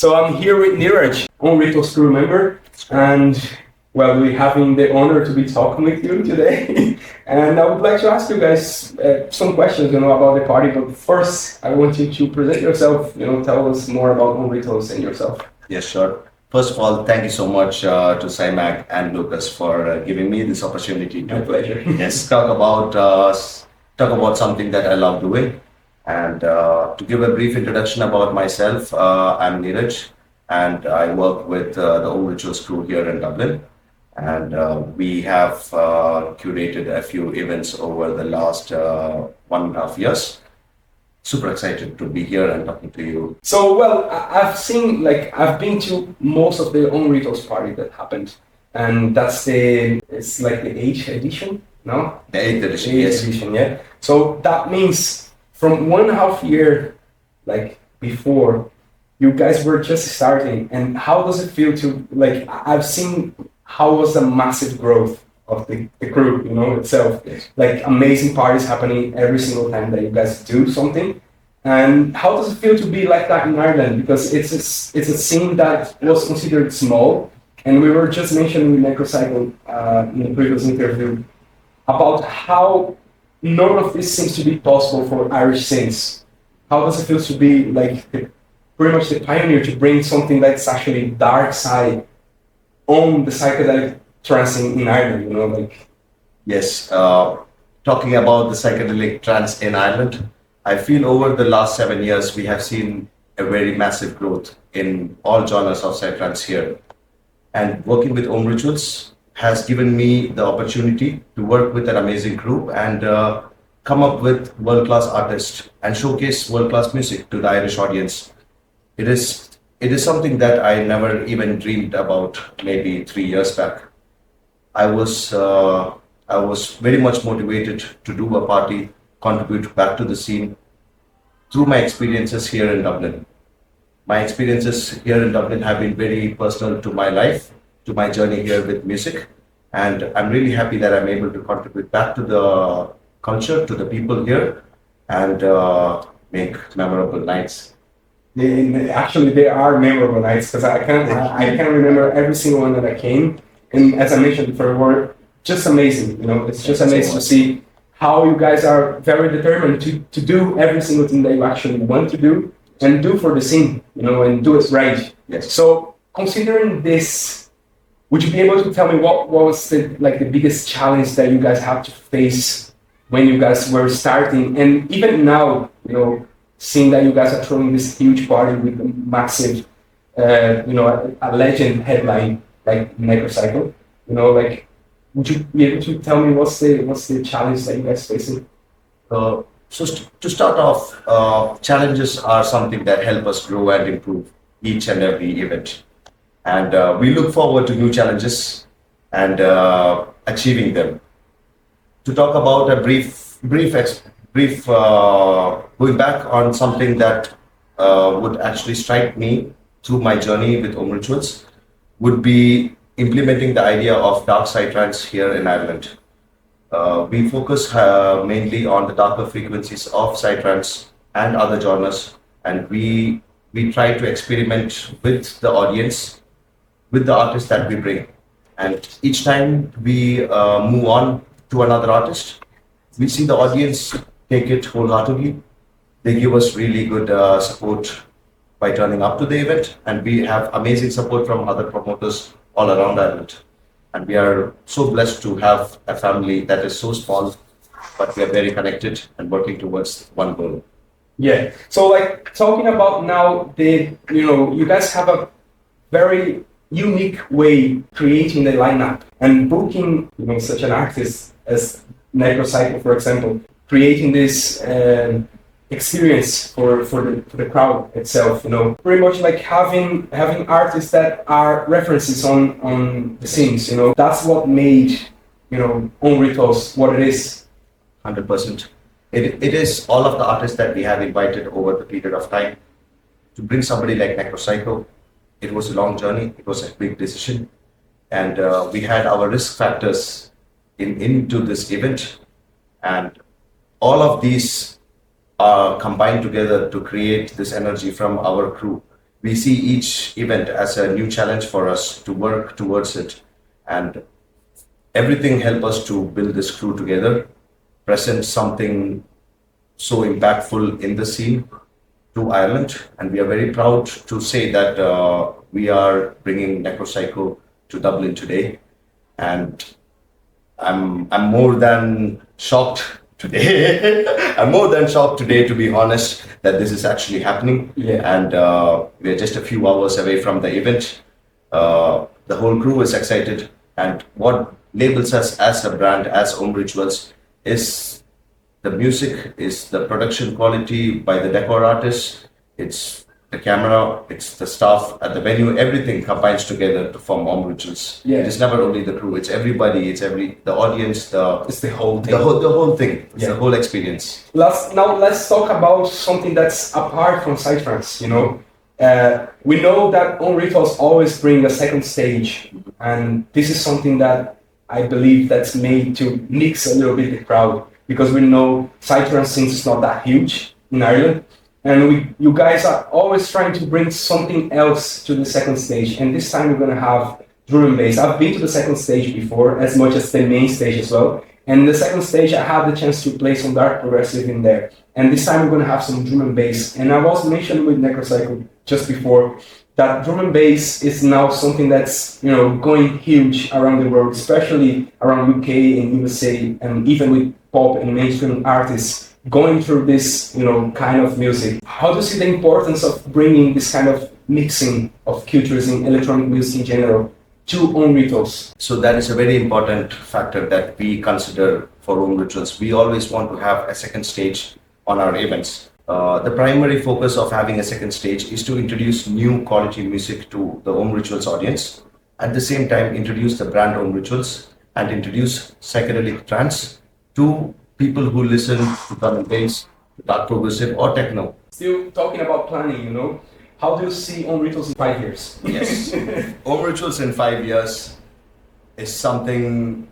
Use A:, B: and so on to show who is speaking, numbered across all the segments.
A: So I'm here with Neeraj, Ohm Rituals crew member, and well, we're having the honor to be talking with you today. And I would like to ask you guys some questions, about the party. But first, I want you to present yourself. Tell us more about Ohm Rituals and yourself.
B: Yes, sure. First of all, thank you so much to PsyMag and Lucas for giving me this opportunity to
A: My pleasure.
B: yes talk about something that I love doing. And to give a brief introduction about myself, I'm Neeraj, and I work with the Ohm Rituals crew here in Dublin. And we have curated a few events over the last 1.5 years. Super excited to be here and talking to you.
A: So, well, I've been to most of the Ohm Rituals party that happened, and it's like the 8th edition, no?
B: The 8th edition,
A: The 8th
B: yes.
A: edition, yeah. So that means from 1.5 year, like before, you guys were just starting, and how does it feel to, I've seen how was the massive growth of the crew, itself.
B: Yes.
A: Like amazing parties happening every single time that you guys do something. And how does it feel to be like that in Ireland? Because it's a scene that was considered small, and we were just mentioning Necrocycle in the previous interview about how none of this seems to be possible for Irish scenes. How does it feel to be pretty much the pioneer to bring something that's actually dark side on the psychedelic trance in Ireland,
B: Yes, talking about the psychedelic trance in Ireland, I feel over the last 7 years we have seen a very massive growth in all genres of psytrance here. And working with Ohm Rituals has given me the opportunity to work with an amazing crew and come up with world-class artists and showcase world-class music to the Irish audience. It is something that I never even dreamed about maybe 3 years back. I was very much motivated to do a party, contribute back to the scene through my experiences here in Dublin. My experiences here in Dublin have been very personal to my life, to my journey here with music, and I'm really happy that I'm able to contribute back to the culture, to the people here, and make memorable nights.
A: Actually, they are memorable nights because I can remember every single one that I came. And as I mentioned before, were just amazing. It's just amazing to see how you guys are very determined to do every single thing that you actually want to do and do for the scene, and do it right.
B: Yes.
A: So considering this, would you be able to tell me what was the biggest challenge that you guys have to face when you guys were starting, and even now, seeing that you guys are throwing this huge party with a massive, a legend headline like Necrocycle, would you be able to tell me what's the challenge that you guys facing?
B: To start off, challenges are something that help us grow and improve each and every event. And we look forward to new challenges and achieving them. To talk about a brief going back on something that would actually strike me through my journey with Ohm Rituals would be implementing the idea of dark psytrance here in Ireland. We focus mainly on the darker frequencies of psytrance and other genres, and we try to experiment with the audience, with the artists that we bring. And each time we move on to another artist, we see the audience take it wholeheartedly. They give us really good support by turning up to the event, and we have amazing support from other promoters all around Ireland. And we are so blessed to have a family that is so small, but we are very connected and working towards one goal.
A: Yeah. So talking about now you guys have a very unique way creating the lineup and booking, such an artist as Necrocycle, for example, creating this experience for the crowd itself, pretty much like having artists that are references on the scenes, that's what made, Ohm Rituals what it is.
B: 100%. It is all of the artists that we have invited over the period of time. To bring somebody like Necrocycle, it was a long journey, it was a big decision, and we had our risk factors into this event, and all of these combined together to create this energy from our crew We see each event as a new challenge for us to work towards it, and everything help us to build this crew together, present something so impactful in the scene to Ireland, and we are very proud to say that we are bringing Necropsycho to Dublin today, and I'm more than shocked today. I'm more than shocked today, to be honest, that this is actually happening.
A: Yeah.
B: And we are just a few hours away from the event. The whole crew is excited, and what labels us as a brand, as Ohm Rituals, is the music, is the production quality by the decor artists, it's the camera, it's the staff at the venue, everything combines together to form Ohm Rituals.
A: Yeah.
B: It is never only the crew, it's everybody, the audience,
A: It's the whole thing.
B: the whole thing, it's
A: Yeah.
B: the whole experience.
A: Now let's talk about something that's apart from psytrance. We know that Ohm Rituals always bring a second stage, and this is something that I believe that's made to mix a little bit the crowd, because we know psytrance scene is not that huge in Ireland, and you guys are always trying to bring something else to the second stage, and this time we're gonna have drum and bass. I've been to the second stage before, as much as the main stage as well. And the second stage, I had the chance to play some dark progressive in there. And this time we're going to have some drum and bass. And I was mentioning with Necropsycho just before that drum and bass is now something that's going huge around the world, especially around UK and USA, and even with pop and mainstream artists going through this kind of music. How do you see the importance of bringing this kind of mixing of cultures in electronic music in general to Ohm Rituals?
B: So that is a very important factor that we consider for Ohm Rituals. We always want to have a second stage on our events. The primary focus of having a second stage is to introduce new quality music to the Ohm Rituals audience. At the same time, introduce the brand Ohm Rituals and introduce psychedelic trance to people who listen to drum and bass, dark progressive or techno.
A: Still talking about planning, how do you see Ohm Rituals in 5 years?
B: Yes. Ohm Rituals in 5 years is something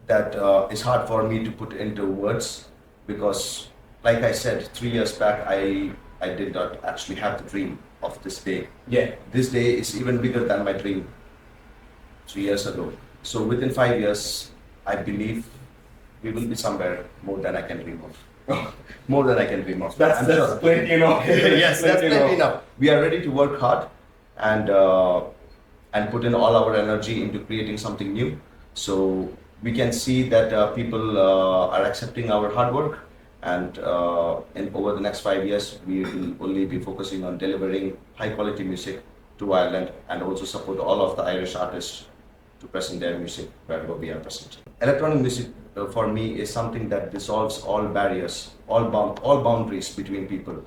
B: that is hard for me to put into words, because, like I said, 3 years back, I did not actually have the dream of this day.
A: Yeah.
B: This day is even bigger than my dream 3 years ago. So within 5 years, I believe we will be somewhere more than I can dream of. More than I can dream of.
A: That's
B: sure.
A: plenty enough.
B: Yes, that's plenty enough. We are ready to work hard and put in all our energy into creating something new. So we can see that people are accepting our hard work, and over the next 5 years, we will only be focusing on delivering high quality music to Ireland, and also support all of the Irish artists to present their music wherever we are present. Electronic music for me is something that dissolves all barriers, all boundaries between people,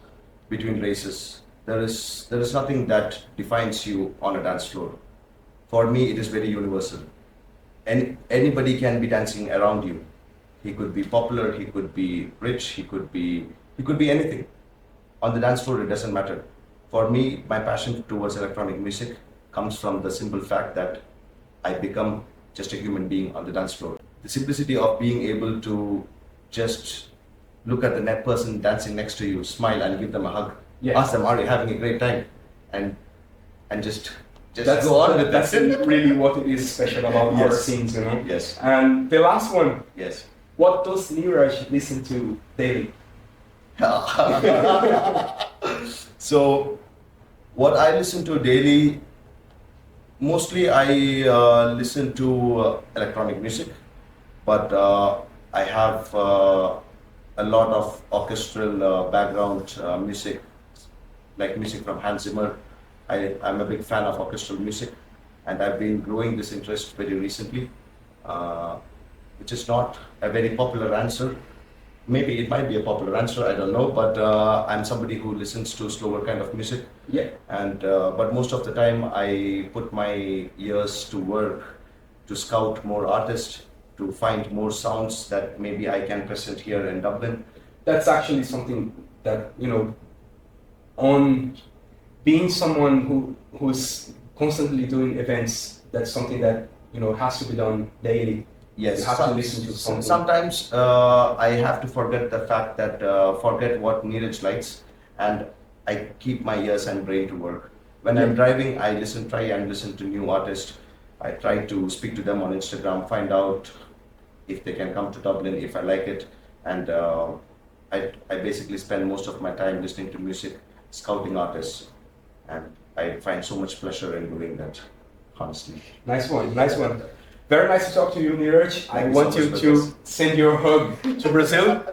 B: between races. There is nothing that defines you on a dance floor. For me, it is very universal. And anybody can be dancing around you. He could be popular, he could be rich, he could be anything. On the dance floor, it doesn't matter. For me, my passion towards electronic music comes from the simple fact that I become just a human being on the dance floor. The simplicity of being able to just look at the next person dancing next to you, smile and give them a hug.
A: Yeah.
B: Ask them, are you having a great time? And just
A: Go on with that. That's really what it is special about our scenes,
B: Yes.
A: And the last one.
B: Yes.
A: What does NEERAJ listen to daily?
B: So, what I listen to daily, mostly I listen to electronic music, but I have a lot of orchestral background music, like music from Hans Zimmer. I'm a big fan of orchestral music, and I've been growing this interest very recently, which is not a very popular answer. Maybe it might be a popular answer, I don't know, but I'm somebody who listens to slower kind of music.
A: Yeah.
B: And but most of the time I put my ears to work to scout more artists, to find more sounds that maybe I can present here in Dublin.
A: That's actually something that, on being someone who's constantly doing events, that's something that, has to be done daily.
B: Yes,
A: you have to listen to something.
B: Sometimes I have to forget the fact that forget what NEERAJ likes, and I keep my ears and brain to work. When I'm driving, I try and listen to new artists. I try to speak to them on Instagram, find out if they can come to Dublin, if I like it, and I basically spend most of my time listening to music, scouting artists, and I find so much pleasure in doing that, honestly.
A: Nice one, nice one. Very nice to talk to you, Neeraj. I want
B: so
A: you
B: much
A: to
B: for this.
A: send your hug to Brazil.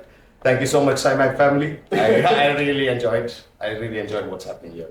B: Thank you so much, PsyMag family. I really enjoyed what's happening here.